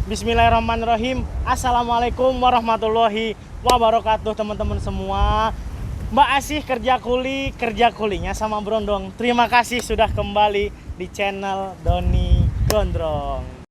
Bismillahirrahmanirrahim. Assalamualaikum warahmatullahi wabarakatuh teman-teman semua. Mbak Asih kerja kulinya sama Brondong. Terima kasih sudah kembali di channel Doni Gondrong.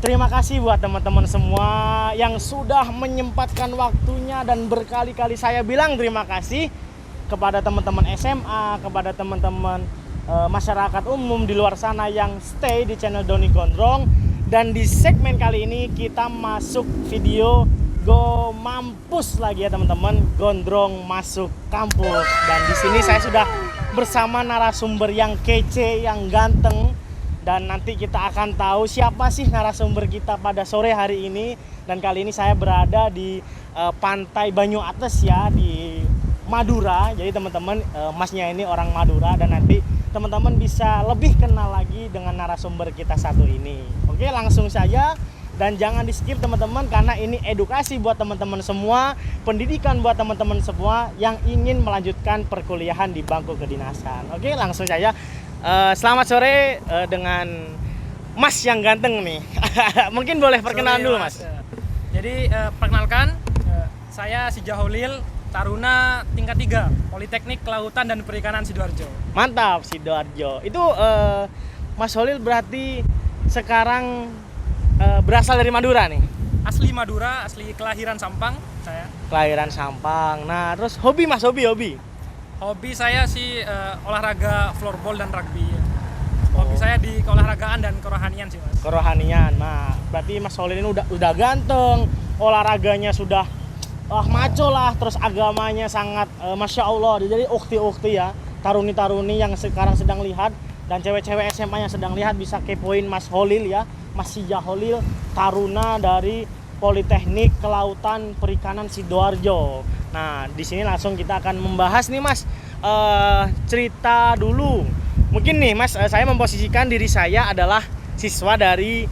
Terima kasih buat teman-teman semua yang sudah menyempatkan waktunya dan berkali-kali saya bilang terima kasih kepada teman-teman SMA, kepada teman-teman masyarakat umum di luar sana yang stay di channel Doni Gondrong. Dan di segmen kali ini kita masuk video Go Mampus lagi ya teman-teman, Gondrong masuk kampus. Dan di sini saya sudah bersama narasumber yang kece, yang ganteng. Dan nanti kita akan tahu siapa sih narasumber kita pada sore hari ini. Dan kali ini saya berada di Pantai Banyu Ates ya, di Madura. Jadi teman-teman, masnya ini orang Madura. Dan nanti teman-teman bisa lebih kenal lagi dengan narasumber kita satu ini. Oke, langsung saja. Dan jangan di skip teman-teman, karena ini edukasi buat teman-teman semua, pendidikan buat teman-teman semua yang ingin melanjutkan perkuliahan di bangku kedinasan. Oke, langsung saja. Selamat sore dengan Mas yang ganteng nih. Mungkin boleh perkenalan dulu Mas. Jadi perkenalkan, saya si Jaholil, Taruna tingkat 3 Politeknik Kelautan dan Perikanan Sidoarjo. Mantap, Sidoarjo. Itu Mas Holil berarti sekarang berasal dari Madura nih? Asli Madura, asli kelahiran Sampang saya. Kelahiran Sampang. Nah terus hobi Mas, hobi? Hobi saya sih olahraga floorball dan rugby. Hobi saya di keolahragaan dan kerohanian sih Mas. Kerohanian. Nah, berarti Mas Holil ini udah ganteng, olahraganya sudah maco lah, terus agamanya sangat Masya Allah. Jadi ukti-ukti ya, taruni-taruni yang sekarang sedang lihat dan cewek-cewek SMA yang sedang lihat bisa kepoin Mas Holil ya, Mas Jaholil, taruna dari Politeknik Kelautan Perikanan Sidoarjo. Nah, di sini langsung kita akan membahas nih Mas, cerita dulu. Mungkin nih Mas, saya memposisikan diri saya adalah siswa dari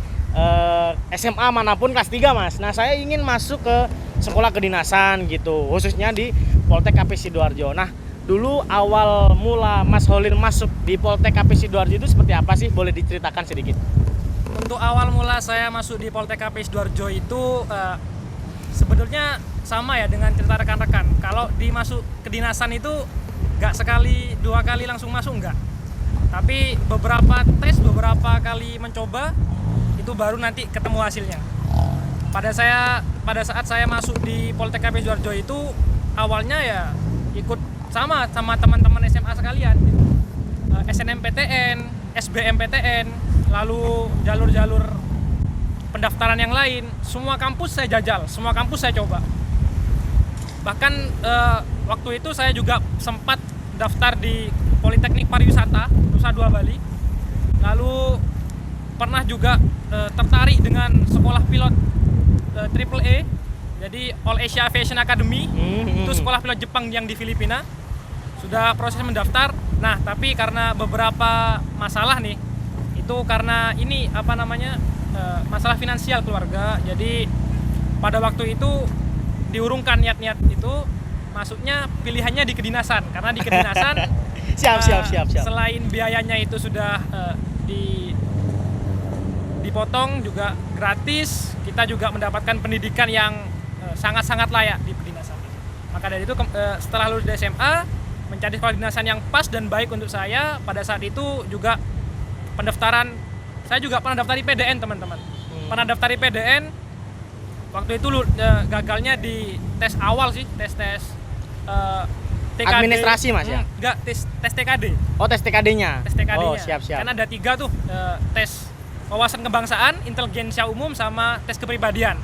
SMA manapun kelas 3 Mas. Nah, saya ingin masuk ke sekolah kedinasan gitu, khususnya di Poltek KP Sidoarjo. Nah, dulu awal mula Mas Holil masuk di Poltek KP Sidoarjo itu seperti apa sih? Boleh diceritakan sedikit? Untuk awal mula saya masuk di Poltek KP Sidoarjo itu sebetulnya sama ya dengan cerita rekan-rekan. Kalau dimasuk kedinasan itu nggak sekali dua kali langsung masuk, enggak. Tapi beberapa tes, beberapa kali mencoba, itu baru nanti ketemu hasilnya. Pada saat saya masuk di Poltek KP Sidoarjo itu awalnya ya ikut sama teman-teman SMA sekalian. SNMPTN, SBMPTN, lalu jalur-jalur pendaftaran yang lain, semua kampus saya jajal, semua kampus saya coba. Bahkan waktu itu saya juga sempat daftar di Politeknik Pariwisata Nusa Dua Bali. Lalu pernah juga tertarik dengan sekolah pilot AAA, jadi All Asia Aviation Academy. Itu sekolah pilot Jepang yang di Filipina. Sudah proses mendaftar. Nah, tapi karena beberapa masalah nih, itu karena ini masalah finansial keluarga. Jadi pada waktu itu diurungkan niat-niat itu, masuknya pilihannya di kedinasan, karena di kedinasan siap. Selain biayanya itu sudah dipotong, juga gratis, kita juga mendapatkan pendidikan yang sangat-sangat layak di kedinasan. Maka dari itu setelah lulus dari SMA, mencari sekolah kedinasan yang pas dan baik untuk saya. Pada saat itu juga pendaftaran, saya juga pernah daftar di PDN teman-teman. Pernah daftar di PDN. Waktu itu gagalnya di tes awal sih, tes TKD. Administrasi Mas ya? Enggak, tes TKD. Oh, tes TKD-nya. Tes TKD-nya. Oh, siap. Kan ada 3 tuh, tes wawasan kebangsaan, intelijensia umum, sama tes kepribadian.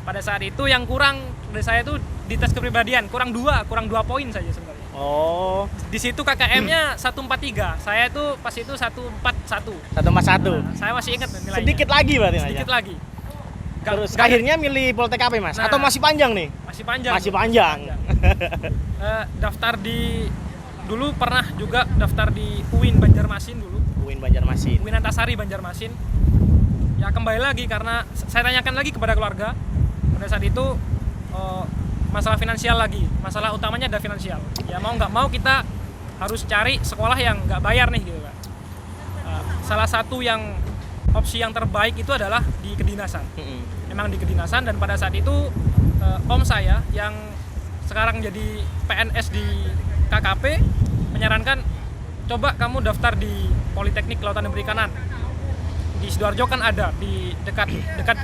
Pada saat itu yang kurang dari saya tuh di tes kepribadian, kurang 2 poin saja sebenarnya. Oh. Di situ KKM-nya 143. Saya tuh pas itu 141. 141. Nah, saya masih ingat nilainya. Sedikit lagi berarti Mas. Sedikit lagi. Terus akhirnya milih Poltek KP Mas? Nah, atau masih panjang nih? Masih panjang. Masih panjang. Daftar di dulu pernah juga daftar di UIN Banjarmasin dulu, UIN Banjarmasin. UIN Antasari Banjarmasin. Ya kembali lagi karena saya tanyakan lagi kepada keluarga pada saat itu, masalah finansial lagi, masalah utamanya ada finansial. Ya mau nggak mau kita harus cari sekolah yang nggak bayar nih gitu kan. Salah satu yang opsi yang terbaik itu adalah di kedinasan. Memang di kedinasan, dan pada saat itu om saya yang sekarang jadi PNS di KKP menyarankan coba kamu daftar di Politeknik Kelautan dan Perikanan. Di Sidoarjo kan ada, di dekat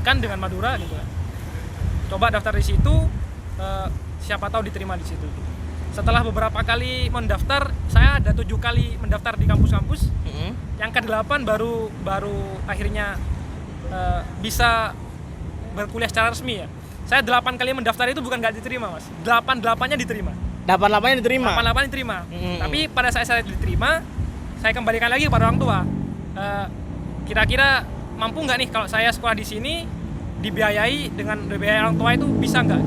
kan dengan Madura gitu kan. Coba daftar di situ, siapa tahu diterima di situ. Setelah beberapa kali mendaftar, saya ada 7 kali mendaftar di kampus-kampus. Yang ke-8 baru akhirnya bisa berkuliah secara resmi ya. Saya 8 kali mendaftar itu bukan nggak diterima mas, 8-8-nya diterima. 8-8-nya diterima? 8-8 diterima. Tapi pada saat saya diterima, saya kembalikan lagi kepada orang tua. Kira-kira mampu nggak nih kalau saya sekolah di sini dibiayai dengan biaya orang tua itu bisa nggak?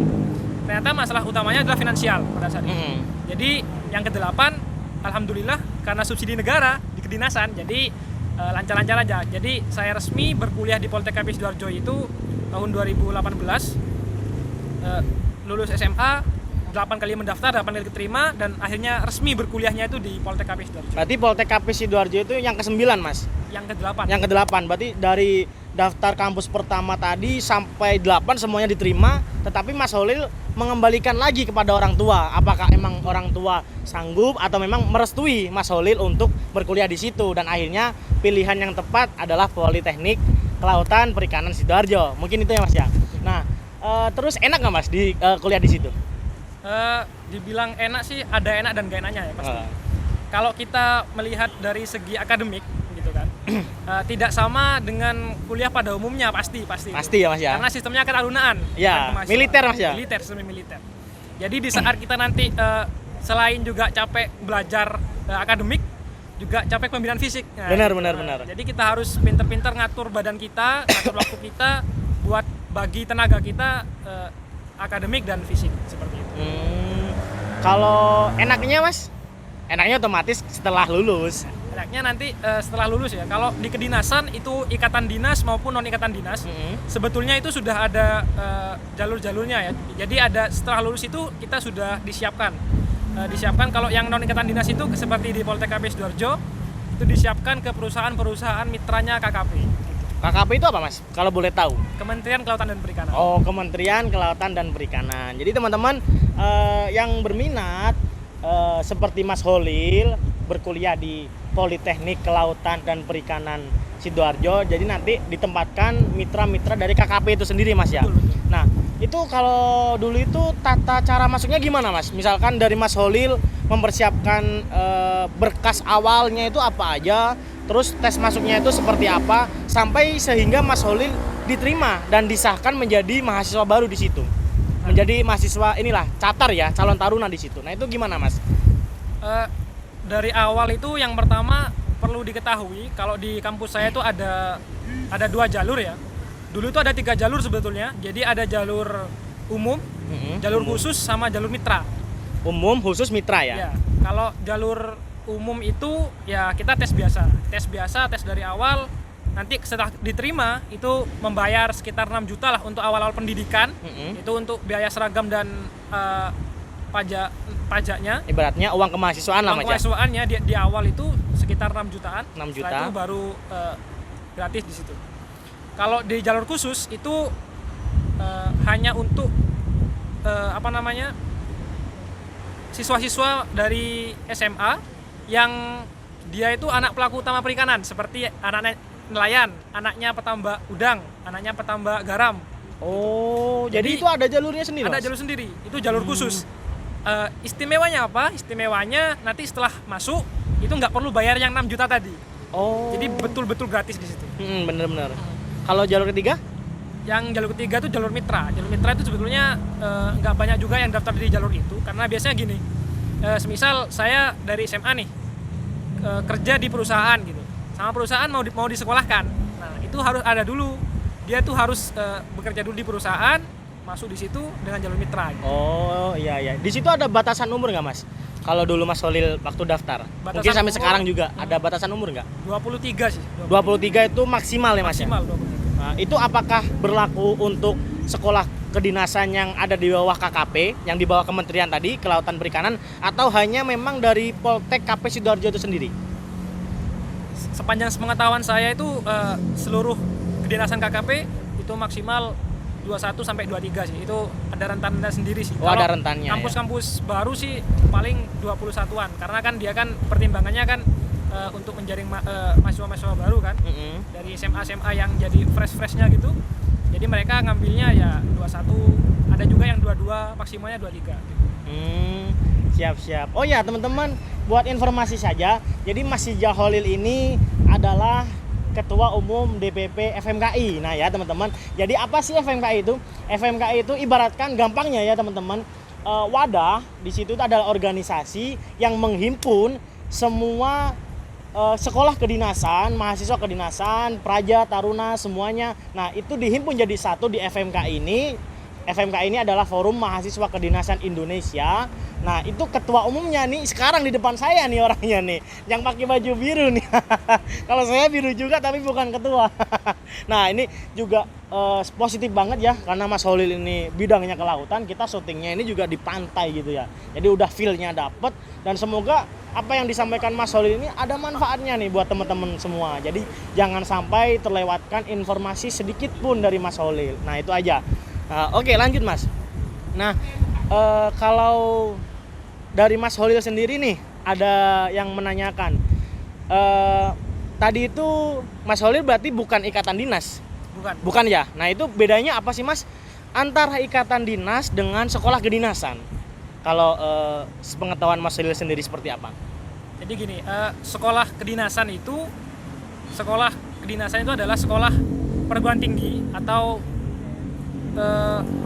Ternyata masalah utamanya adalah finansial pada saat itu. Jadi yang ke-8, alhamdulillah karena subsidi negara di kedinasan, jadi lancar-lancar aja. Jadi saya resmi berkuliah di Politeknik Sidoarjo itu tahun 2018. Lulus SMA, 8 kali mendaftar, 8 kali keterima, dan akhirnya resmi berkuliahnya itu di Politeknik Sidoarjo. Berarti Politeknik Sidoarjo itu yang ke-9 mas? Yang ke-8. Yang ke-8, berarti dari daftar kampus pertama tadi sampai 8 semuanya diterima, tetapi Mas Holil mengembalikan lagi kepada orang tua. Apakah emang orang tua sanggup atau memang merestui Mas Holil untuk berkuliah di situ, dan akhirnya pilihan yang tepat adalah Politeknik Kelautan Perikanan Sidoarjo. Mungkin itu ya mas ya. Nah, terus enak nggak mas di kuliah di situ? Dibilang enak sih, ada enak dan gak enaknya ya pasti. Kalau kita melihat dari segi akademik gitu kan, tidak sama dengan kuliah pada umumnya pasti ya mas ya. Karena sistemnya ketarunaan. Ya, militer mas ya. Sistem militer. Jadi di saat kita nanti selain juga capek belajar akademik, juga capek pembinaan fisik. Nah, benar. Jadi kita harus pinter-pinter ngatur badan kita, ngatur waktu kita buat bagi tenaga kita akademik dan fisik seperti itu. Kalau enaknya mas? Enaknya otomatis setelah lulus. Enaknya nanti setelah lulus ya. Kalau di kedinasan itu ikatan dinas maupun non ikatan dinas, sebetulnya itu sudah ada jalur-jalurnya ya. Jadi ada setelah lulus itu kita sudah disiapkan. Disiapkan kalau yang non ikatan dinas itu seperti di Politeknik Sidoarjo itu disiapkan ke perusahaan-perusahaan mitranya KKP. KKP itu apa mas? Kalau boleh tahu? Kementerian Kelautan dan Perikanan. Oh, Kementerian Kelautan dan Perikanan. Jadi teman-teman yang berminat seperti Mas Holil berkuliah di Politeknik Kelautan dan Perikanan Sidoarjo, jadi nanti ditempatkan mitra-mitra dari KKP itu sendiri mas ya. Betul. Nah, itu kalau dulu itu tata cara masuknya gimana mas? Misalkan dari Mas Holil mempersiapkan berkas awalnya itu apa aja, terus tes masuknya itu seperti apa, sampai sehingga Mas Holil diterima dan disahkan menjadi mahasiswa baru di situ, menjadi mahasiswa inilah catar ya, calon taruna di situ. Nah itu gimana mas? Dari awal itu yang pertama perlu diketahui kalau di kampus saya itu ada 2 jalur ya. Dulu itu ada 3 jalur sebetulnya. Jadi ada jalur umum, jalur khusus, sama jalur mitra. Umum, khusus, mitra ya? Ya. Kalau jalur umum itu ya kita tes biasa, tes dari awal. Nanti setelah diterima itu membayar sekitar 6 juta lah untuk awal-awal pendidikan. Itu untuk biaya seragam dan pajaknya. Ibaratnya uang kemahasiswaan lah mas. Uang kemahasiswaannya di awal itu sekitar 6 jutaan. 6 juta. Setelah itu baru gratis di situ. Kalau di jalur khusus itu hanya untuk siswa-siswa dari SMA yang dia itu anak pelaku utama perikanan, seperti anak nelayan, anaknya petambak udang, anaknya petambak garam. Oh, jadi itu ada jalurnya sendiri? Ada jalur sendiri, itu jalur khusus. Istimewanya apa? Istimewanya nanti setelah masuk itu nggak perlu bayar yang 6 juta tadi. Oh. Jadi betul-betul gratis di situ. Bener-bener. Kalau jalur ketiga? Yang jalur ketiga itu jalur mitra. Jalur mitra itu sebetulnya nggak banyak juga yang daftar di jalur itu, karena biasanya gini. Semisal saya dari SMA nih kerja di perusahaan gitu, sama perusahaan mau disekolahkan. Nah itu harus ada dulu. Dia tuh harus bekerja dulu di perusahaan, masuk di situ dengan jalur mitra. Gitu. Oh iya. Di situ ada batasan umur nggak mas? Kalau dulu Mas Holil waktu daftar, Batasan mungkin sampai umur, sekarang juga ada batasan umur nggak? 23 sih. 23 itu maksimal ya Mas ya? Maksimal 23. Nah, itu apakah berlaku untuk sekolah kedinasan yang ada di bawah KKP, yang di bawah kementerian tadi, Kelautan Perikanan, atau hanya memang dari Poltek KP Sidoarjo itu sendiri? Sepanjang sepengetahuan saya itu seluruh kedinasan KKP itu maksimal 21 sampai 23 sih. Itu ada rentannya sendiri sih. Oh, ada rentannya, kampus-kampus baru sih paling 21-an karena kan dia kan pertimbangannya kan untuk menjaring mahasiswa-mahasiswa baru kan. Dari SMA yang jadi fresh-freshnya gitu. Jadi mereka ngambilnya ya 21, ada juga yang 22, maksimalnya 23 gitu. Siap-siap. Oh ya teman-teman, buat informasi saja, jadi Mas Sijal Holil ini adalah Ketua Umum DPP FMKI. Nah ya teman-teman, jadi apa sih FMKI itu? FMKI itu ibaratkan gampangnya ya teman-teman, wadah di situ adalah organisasi yang menghimpun semua sekolah kedinasan, mahasiswa kedinasan, praja, taruna, semuanya. Nah itu dihimpun jadi satu di FMKI ini. FMKI ini adalah Forum Mahasiswa Kedinasan Indonesia. Nah itu ketua umumnya nih sekarang di depan saya nih orangnya nih, yang pakai baju biru nih. Kalau saya biru juga tapi bukan ketua. Nah ini juga positif banget ya, karena Mas Holil ini bidangnya kelautan, kita syutingnya ini juga di pantai gitu ya. Jadi udah feel-nya dapet, dan semoga apa yang disampaikan Mas Holil ini ada manfaatnya nih buat teman-teman semua. Jadi jangan sampai terlewatkan informasi sedikit pun dari Mas Holil. Nah itu aja. Oke lanjut Mas. Nah kalau dari Mas Holil sendiri nih ada yang menanyakan, tadi itu Mas Holil berarti bukan ikatan dinas? Bukan ya. Nah itu bedanya apa sih Mas antara ikatan dinas dengan sekolah kedinasan? Kalau sepengetahuan Mas Holil sendiri seperti apa? Jadi gini, sekolah kedinasan itu adalah sekolah perguruan tinggi atau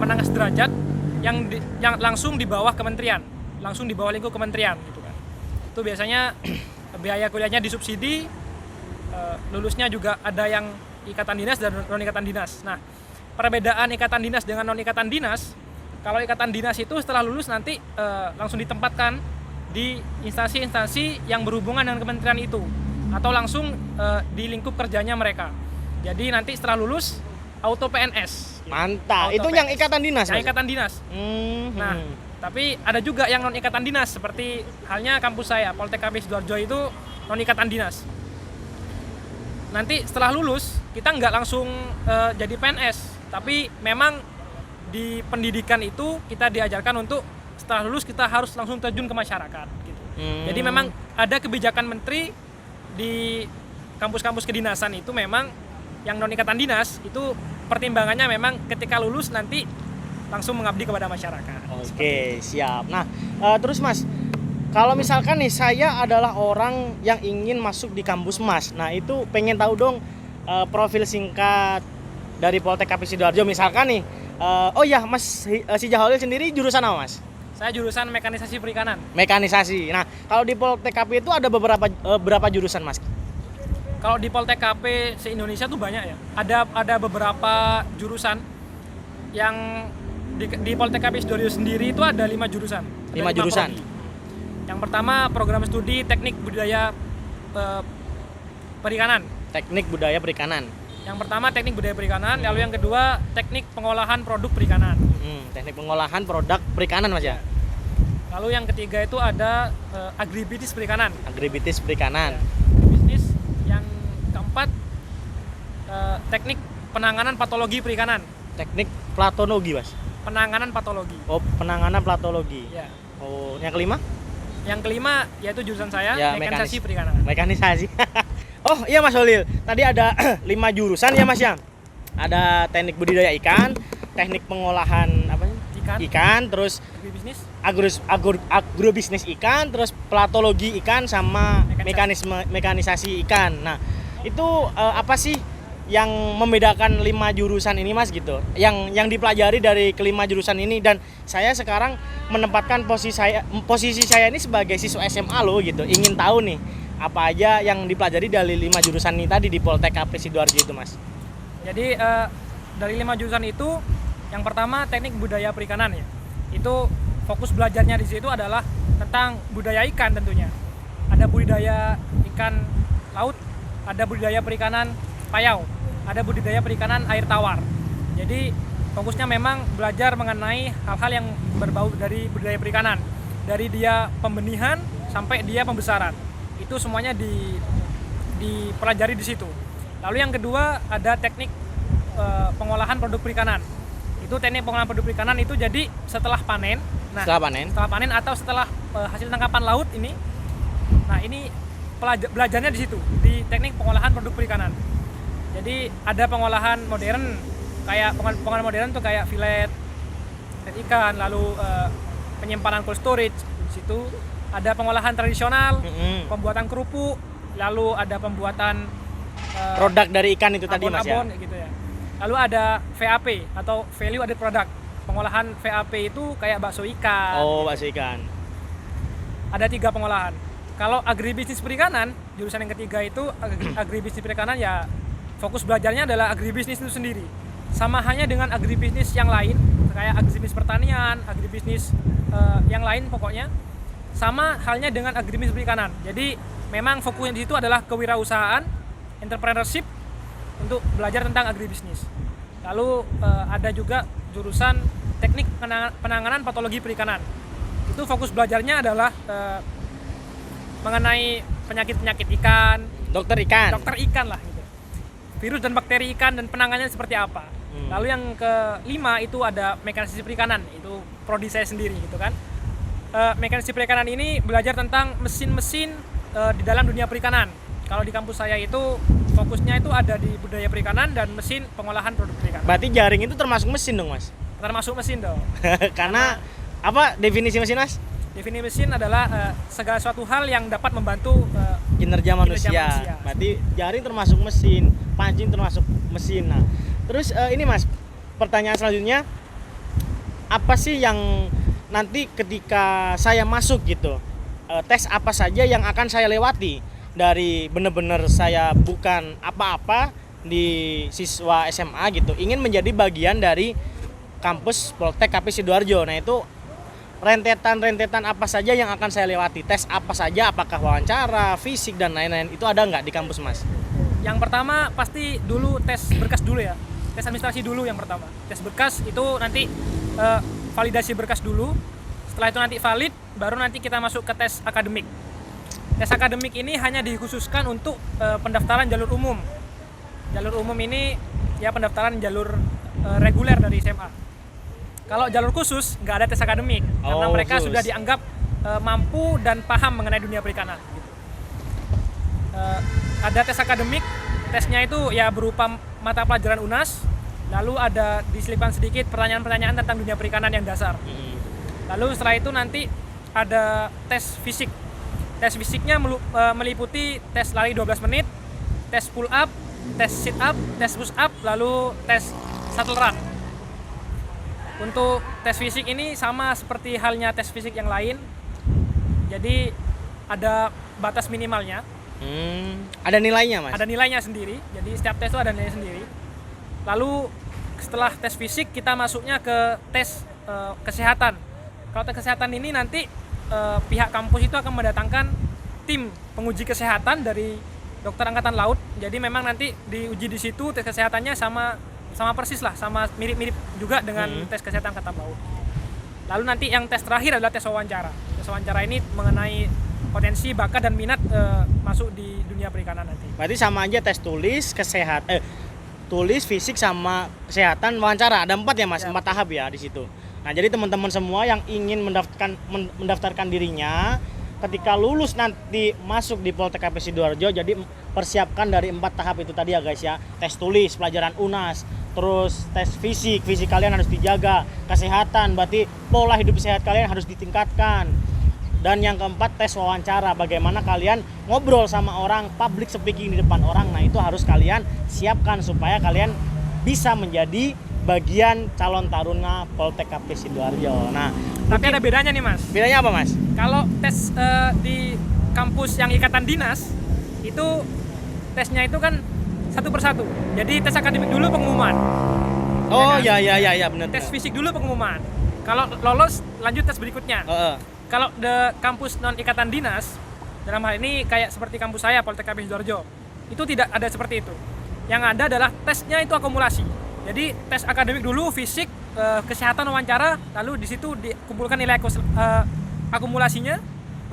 menengah sederajat yang langsung di bawah kementerian, langsung di bawah lingkup kementerian gitu kan. Itu biasanya biaya kuliahnya disubsidi, lulusnya juga ada yang ikatan dinas dan non ikatan dinas. Nah, perbedaan ikatan dinas dengan non ikatan dinas, kalau ikatan dinas itu setelah lulus nanti langsung ditempatkan di instansi-instansi yang berhubungan dengan kementerian itu, atau langsung di lingkup kerjanya mereka. Jadi nanti setelah lulus auto PNS. Mantap. Auto itu PNS. Yang ikatan dinas. Yang ikatan dinas. Nah, tapi ada juga yang non ikatan dinas, seperti halnya kampus saya, Poltek KP Sidoarjo itu non ikatan dinas. Nanti setelah lulus kita nggak langsung jadi PNS, tapi memang di pendidikan itu kita diajarkan untuk setelah lulus kita harus langsung terjun ke masyarakat gitu. Jadi memang ada kebijakan menteri di kampus-kampus kedinasan itu, memang yang non ikatan dinas itu pertimbangannya memang ketika lulus nanti langsung mengabdi kepada masyarakat. Oke, siap. Nah, terus Mas, kalau misalkan nih saya adalah orang yang ingin masuk di kampus Mas, nah itu pengen tahu dong profil singkat dari Poltek KP Sidoarjo misalkan nih. Oh ya, Mas Sijal Holil sendiri jurusan apa Mas? Saya jurusan mekanisasi perikanan. Mekanisasi. Nah, kalau di Poltek KP itu ada berapa jurusan Mas? Kalau di Poltek KP se-Indonesia tuh banyak ya. Ada beberapa jurusan yang di Poltek KP Sidoarjo sendiri itu ada 5 jurusan. 5 jurusan. Prodi. Yang pertama program studi teknik budaya perikanan. Teknik budaya perikanan. Yang pertama teknik budaya perikanan, lalu yang kedua teknik pengolahan produk perikanan. Teknik pengolahan produk perikanan Mas ya. Lalu yang ketiga itu ada agribisnis perikanan. Agribisnis perikanan. Bisnis. Yang keempat teknik penanganan patologi perikanan. Teknik platologi Mas. Penanganan patologi. Oh, penanganan platologi. Ya. Oh, yang kelima? Yang kelima yaitu jurusan saya, ya, mekanisasi perikanan. Mekanisasi. Oh iya Mas Holil, tadi ada 5 jurusan ya Mas ya. Ada teknik budidaya ikan, teknik pengolahan ikan, terus agrobisnis ikan, terus platologi ikan, sama mekanisasi ikan. Nah itu apa sih yang membedakan 5 jurusan ini Mas gitu? Yang dipelajari dari kelima jurusan ini, dan saya sekarang menempatkan posisi saya ini sebagai siswa SMA loh gitu. Ingin tahu nih apa aja yang dipelajari dari 5 jurusan ini tadi di Poltek KP Sidoarjo itu Mas. Jadi dari 5 jurusan itu yang pertama teknik budaya perikanan ya. Itu fokus belajarnya di situ adalah tentang budidaya ikan tentunya. Ada budidaya ikan laut, ada budidaya perikanan payau, ada budidaya perikanan air tawar. Jadi fokusnya memang belajar mengenai hal-hal yang berbau dari budidaya perikanan, dari dia pembenihan sampai dia pembesaran. Itu semuanya dipelajari di situ. Lalu yang kedua ada teknik pengolahan produk perikanan. Itu teknik pengolahan produk perikanan itu jadi setelah panen. Nah, setelah panen atau setelah hasil tangkapan laut ini. Nah, ini belajarnya di situ, di teknik pengolahan produk perikanan. Jadi ada pengolahan modern, kayak pengolahan modern tuh kayak filet ikan, lalu penyimpanan cold storage. Di situ ada pengolahan tradisional, pembuatan kerupuk, lalu ada pembuatan produk dari ikan itu tadi Mas ya. Gitu ya. Lalu ada VAP atau value added product. Pengolahan VAP itu kayak bakso ikan. Oh, bakso ikan. Ada 3 pengolahan. Kalau agribisnis perikanan, jurusan yang ketiga itu agribisnis perikanan, ya fokus belajarnya adalah agribisnis itu sendiri. Sama halnya dengan agribisnis yang lain, kayak agribisnis pertanian, agribisnis yang lain pokoknya. Sama halnya dengan agribisnis perikanan. Jadi memang fokusnya di situ adalah kewirausahaan, entrepreneurship untuk belajar tentang agribisnis. Lalu ada juga jurusan teknik penanganan patologi perikanan. Itu fokus belajarnya adalah mengenai penyakit-penyakit ikan, dokter ikan lah gitu. Virus dan bakteri ikan dan penanganannya seperti apa. Lalu yang kelima itu ada mekanisasi perikanan, itu prodi saya sendiri gitu kan. Mekanisasi perikanan ini belajar tentang mesin-mesin di dalam dunia perikanan. Kalau di kampus saya itu fokusnya itu ada di budidaya perikanan dan mesin pengolahan produk perikanan. Berarti jaring itu termasuk mesin dong Mas? Termasuk mesin dong. Karena apa definisi mesin Mas? Definisi mesin adalah segala suatu hal yang dapat membantu kinerja manusia. Berarti jaring termasuk mesin, pancing termasuk mesin. Nah, terus ini Mas, pertanyaan selanjutnya, apa sih yang nanti ketika saya masuk gitu, tes apa saja yang akan saya lewati dari benar-benar saya bukan apa-apa di siswa SMA gitu, ingin menjadi bagian dari kampus Poltek KP Sidoarjo. Nah, itu rentetan apa saja yang akan saya lewati, tes apa saja, apakah wawancara, fisik dan lain-lain, itu ada nggak di kampus Mas? Yang pertama pasti dulu tes berkas dulu ya, tes administrasi dulu yang pertama. Tes berkas itu nanti validasi berkas dulu, setelah itu nanti valid, baru nanti kita masuk ke tes akademik. Tes akademik ini hanya dikhususkan untuk pendaftaran jalur umum. Jalur umum ini ya pendaftaran jalur reguler dari SMA. Kalau jalur khusus nggak ada tes akademik karena mereka khusus sudah dianggap mampu dan paham mengenai dunia perikanan. Gitu. Ada tes akademik, tesnya itu ya berupa mata pelajaran UNAS, lalu ada diselipkan sedikit pertanyaan-pertanyaan tentang dunia perikanan yang dasar. Lalu setelah itu nanti ada tes fisik. Tes fisiknya meliputi tes lari 12 menit, tes pull up, tes sit up, tes push up, lalu tes shuttle run. Untuk tes fisik ini sama seperti halnya tes fisik yang lain. Jadi ada batas minimalnya. Ada nilainya Mas? Ada nilainya sendiri. Jadi setiap tes itu ada nilainya sendiri. Lalu setelah tes fisik kita masuknya ke tes kesehatan. Kalau tes kesehatan ini nanti pihak kampus itu akan mendatangkan tim penguji kesehatan dari dokter angkatan laut. Jadi memang nanti diuji di situ tes kesehatannya sama persis lah, sama mirip-mirip juga dengan tes kesehatan angkatan laut. Lalu nanti yang tes terakhir adalah tes wawancara. Tes wawancara ini mengenai potensi, bakat dan minat masuk di dunia perikanan nanti. Berarti sama aja tes tulis, tulis, fisik sama kesehatan, wawancara. Ada 4 ya Mas, 4 tahap ya di situ. Nah, jadi teman-teman semua yang ingin mendaftarkan dirinya ketika lulus nanti masuk di Poltek KP Sidoarjo, jadi persiapkan dari 4 tahap itu tadi ya guys ya. Tes tulis, pelajaran UNAS, terus tes fisik kalian harus dijaga, kesehatan berarti pola hidup sehat kalian harus ditingkatkan. Dan yang keempat tes wawancara, bagaimana kalian ngobrol sama orang, public speaking di depan orang. Nah, itu harus kalian siapkan supaya kalian bisa menjadi bagian calon taruna Poltek KP Sidoarjo. Nah, tapi ada bedanya nih Mas. Bedanya apa Mas? Kalau tes di kampus yang ikatan dinas itu tesnya itu kan satu persatu. Jadi tes akademik dulu pengumuman. Oh ya kan? ya benar. Tes fisik dulu pengumuman. Kalau lolos lanjut tes berikutnya. Heeh. Kalau the kampus non ikatan dinas, dalam hal ini kayak seperti kampus saya Poltek KB Sidoarjo, itu tidak ada seperti itu. Yang ada adalah tesnya itu akumulasi. Jadi tes akademik dulu, fisik, kesehatan, wawancara, lalu di situ dikumpulkan nilai akumulasinya,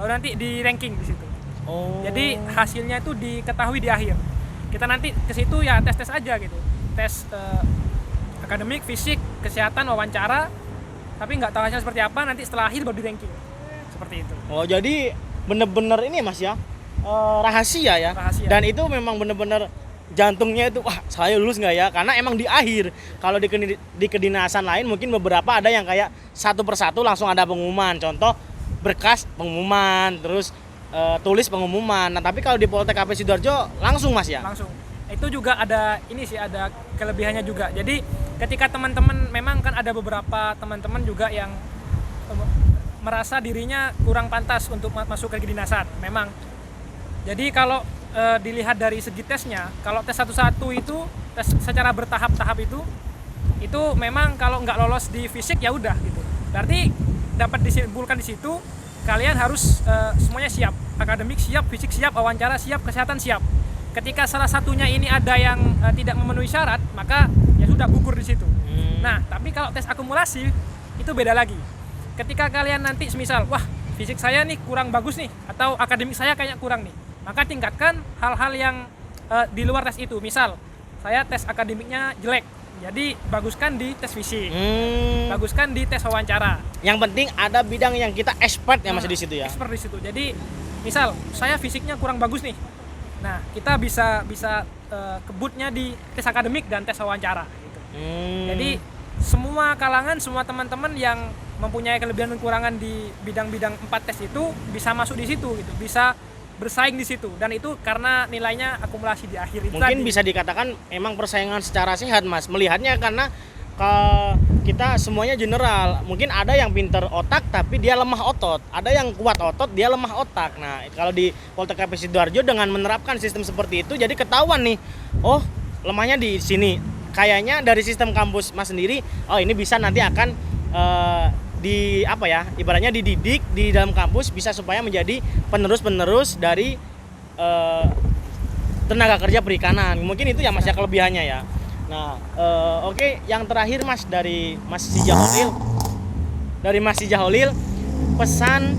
baru nanti di ranking di situ. Oh. Jadi hasilnya itu diketahui di akhir. Kita nanti ke situ ya tes-tes aja gitu. Tes akademik, fisik, kesehatan, wawancara, tapi nggak tahu hasilnya seperti apa, nanti setelah akhir baru di ranking. Seperti itu. Oh, jadi bener-bener ini Mas ya, rahasia ya. Rahasia. Dan itu memang bener-bener jantungnya itu, wah saya lulus nggak ya? Karena emang di akhir. Kalau di kedinasan lain mungkin beberapa ada yang kayak satu persatu langsung ada pengumuman. Contoh berkas pengumuman, terus tulis pengumuman. Nah tapi kalau di Poltek KB Sidoarjo langsung Mas ya? Langsung. Itu juga ada ini sih, ada kelebihannya juga. Jadi ketika teman-teman, memang kan ada beberapa teman-teman juga yang merasa dirinya kurang pantas untuk masuk ke kedinasan. Memang. Jadi kalau dilihat dari segi tesnya, kalau tes satu-satu itu tes secara bertahap-tahap itu memang kalau nggak lolos di fisik ya udah gitu. Berarti dapat disimpulkan di situ kalian harus semuanya siap, akademik siap, fisik siap, wawancara siap, kesehatan siap. Ketika salah satunya ini ada yang tidak memenuhi syarat, maka ya sudah gugur di situ. Nah, tapi kalau tes akumulasi itu beda lagi. Ketika kalian nanti semisal, wah fisik saya nih kurang bagus nih, atau akademik saya kayaknya kurang nih, maka tingkatkan hal-hal yang di luar tes itu. Misal saya tes akademiknya jelek, jadi baguskan di tes fisik, baguskan di tes wawancara. Yang penting ada bidang yang kita expert ya Mas di situ ya. Expert di situ. Jadi misal saya fisiknya kurang bagus nih, nah kita bisa kebutnya di tes akademik dan tes wawancara. Gitu. Jadi semua kalangan, semua teman-teman yang mempunyai kelebihan dan kekurangan di bidang-bidang 4 tes itu bisa masuk di situ gitu, bisa bersaing di situ, dan itu karena nilainya akumulasi di akhir itu. Mungkin bisa dikatakan emang persaingan secara sehat Mas melihatnya, karena kita semuanya general. Mungkin ada yang pinter otak tapi dia lemah otot, ada yang kuat otot dia lemah otak. Nah kalau di Poltek KB Sidoarjo dengan menerapkan sistem seperti itu jadi ketahuan nih, oh lemahnya di sini. Kayaknya dari sistem kampus Mas sendiri, oh ini bisa nanti akan ibaratnya dididik di dalam kampus bisa supaya menjadi penerus-penerus dari tenaga kerja perikanan. Mungkin itu ya Mas ya kelebihannya ya. Nah, oke, yang terakhir Mas dari Mas Sijaholil. Dari Mas Sijaholil, pesan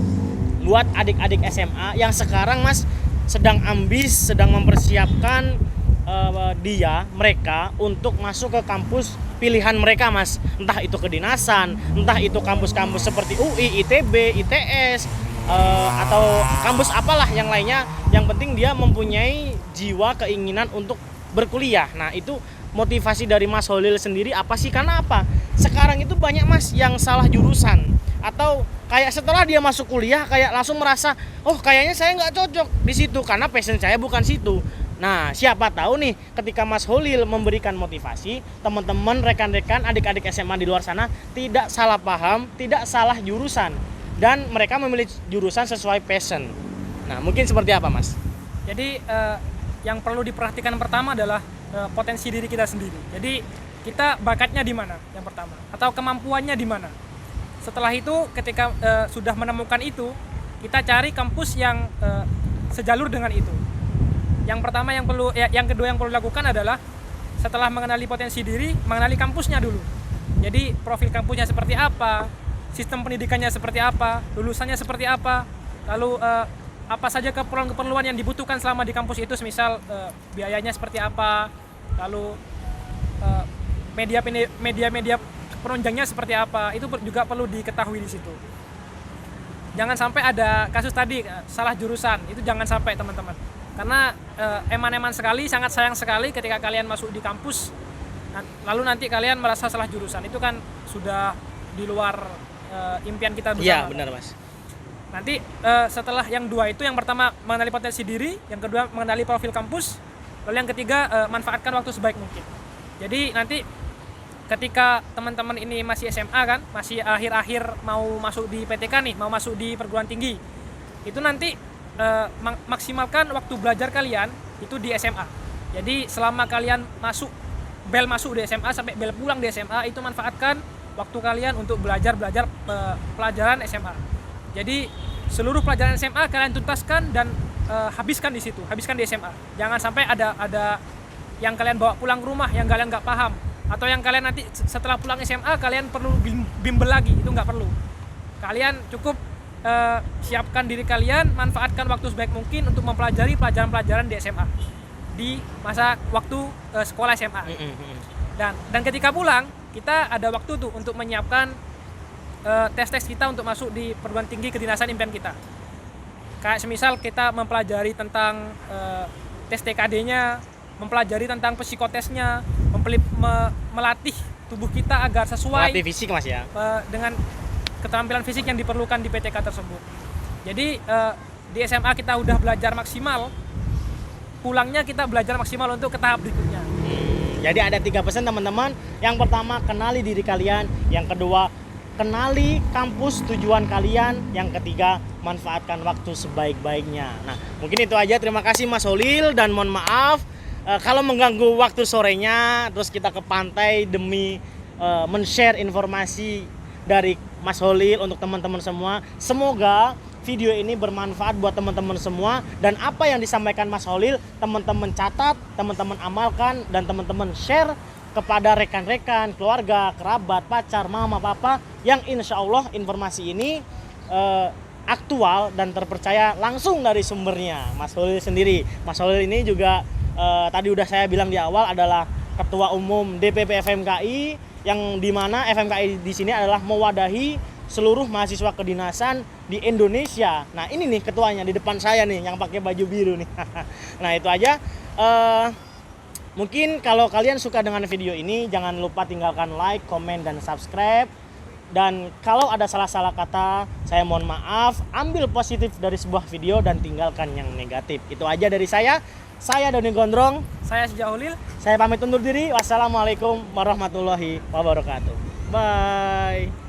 buat adik-adik SMA yang sekarang Mas sedang ambis, sedang mempersiapkan mereka untuk masuk ke kampus pilihan mereka Mas. Entah itu kedinasan, entah itu kampus-kampus seperti UI, ITB, ITS, atau kampus apalah yang lainnya. Yang penting dia mempunyai jiwa keinginan untuk berkuliah. Nah itu motivasi dari Mas Holil sendiri apa sih? Karena apa? Sekarang itu banyak Mas yang salah jurusan, atau kayak setelah dia masuk kuliah kayak langsung merasa, oh kayaknya saya nggak cocok di situ karena passion saya bukan situ. Nah siapa tahu nih ketika Mas Holil memberikan motivasi, teman-teman, rekan-rekan, adik-adik SMA di luar sana tidak salah paham, tidak salah jurusan, dan mereka memilih jurusan sesuai passion. Nah mungkin seperti apa Mas? Jadi yang perlu diperhatikan pertama adalah potensi diri kita sendiri. Jadi kita bakatnya di mana yang pertama, atau kemampuannya di mana. Setelah itu ketika sudah menemukan itu, kita cari kampus yang sejalur dengan itu. Yang pertama yang kedua yang perlu dilakukan adalah setelah mengenali potensi diri, mengenali kampusnya dulu. Jadi profil kampusnya seperti apa, sistem pendidikannya seperti apa, lulusannya seperti apa, lalu apa saja keperluan-keperluan yang dibutuhkan selama di kampus itu, misal biayanya seperti apa, lalu media penunjangnya seperti apa, itu juga perlu diketahui di situ. Jangan sampai ada kasus tadi salah jurusan, itu jangan sampai teman-teman. Karena eman-eman sekali, sangat sayang sekali ketika kalian masuk di kampus lalu nanti kalian merasa salah jurusan. Itu kan sudah di luar impian kita bersama. Iya, benar Mas. Nanti setelah yang dua itu, yang pertama mengenali potensi diri, yang kedua mengenali profil kampus, lalu yang ketiga manfaatkan waktu sebaik mungkin. Jadi nanti ketika teman-teman ini masih SMA kan, masih akhir-akhir mau masuk di PTK nih, mau masuk di perguruan tinggi, itu nanti maksimalkan waktu belajar kalian itu di SMA. Jadi selama kalian masuk di SMA sampai bel pulang di SMA, itu manfaatkan waktu kalian untuk belajar pelajaran SMA. Jadi seluruh pelajaran SMA kalian tuntaskan dan habiskan di situ, habiskan di SMA. Jangan sampai ada yang kalian bawa pulang ke rumah yang kalian nggak paham, atau yang kalian nanti setelah pulang SMA kalian perlu bimbel lagi, itu nggak perlu. Kalian cukup siapkan diri kalian, manfaatkan waktu sebaik mungkin untuk mempelajari pelajaran-pelajaran di SMA, di masa waktu sekolah SMA. Dan ketika pulang kita ada waktu tuh untuk menyiapkan tes kita untuk masuk di perguruan tinggi kedinasan impian kita. Kayak semisal kita mempelajari tentang tes TKD-nya, mempelajari tentang psikotesnya, melatih tubuh kita agar sesuai Melatih fisik Mas ya. Dengan keterampilan fisik yang diperlukan di PTK tersebut. Jadi di SMA kita udah belajar maksimal, pulangnya kita belajar maksimal untuk ke tahap berikutnya. Jadi ada 3 pesan teman-teman. Yang pertama, kenali diri kalian. Yang kedua, kenali kampus tujuan kalian. Yang ketiga, manfaatkan waktu sebaik-baiknya. Nah, mungkin itu aja. Terima kasih Mas Holil dan mohon maaf kalau mengganggu waktu sorenya. Terus kita ke pantai demi men-share informasi dari Mas Holil untuk teman-teman semua. Semoga video ini bermanfaat buat teman-teman semua, dan apa yang disampaikan Mas Holil teman-teman catat, teman-teman amalkan, dan teman-teman share kepada rekan-rekan, keluarga, kerabat, pacar, mama, papa yang insya Allah informasi ini aktual dan terpercaya langsung dari sumbernya Mas Holil sendiri. Mas Holil ini juga tadi udah saya bilang di awal adalah Ketua Umum DPP FMKI, yang dimana FMKI di sini adalah mewadahi seluruh mahasiswa kedinasan di Indonesia. Nah ini nih ketuanya di depan saya nih yang pakai baju biru nih. Nah itu aja. Mungkin kalau kalian suka dengan video ini, jangan lupa tinggalkan like, komen, dan subscribe. Dan kalau ada salah-salah kata, saya mohon maaf. Ambil positif dari sebuah video dan tinggalkan yang negatif. Itu aja dari saya. Saya Doni Gondrong. Saya Syahja Holil. Saya pamit undur diri. Wassalamualaikum warahmatullahi wabarakatuh. Bye.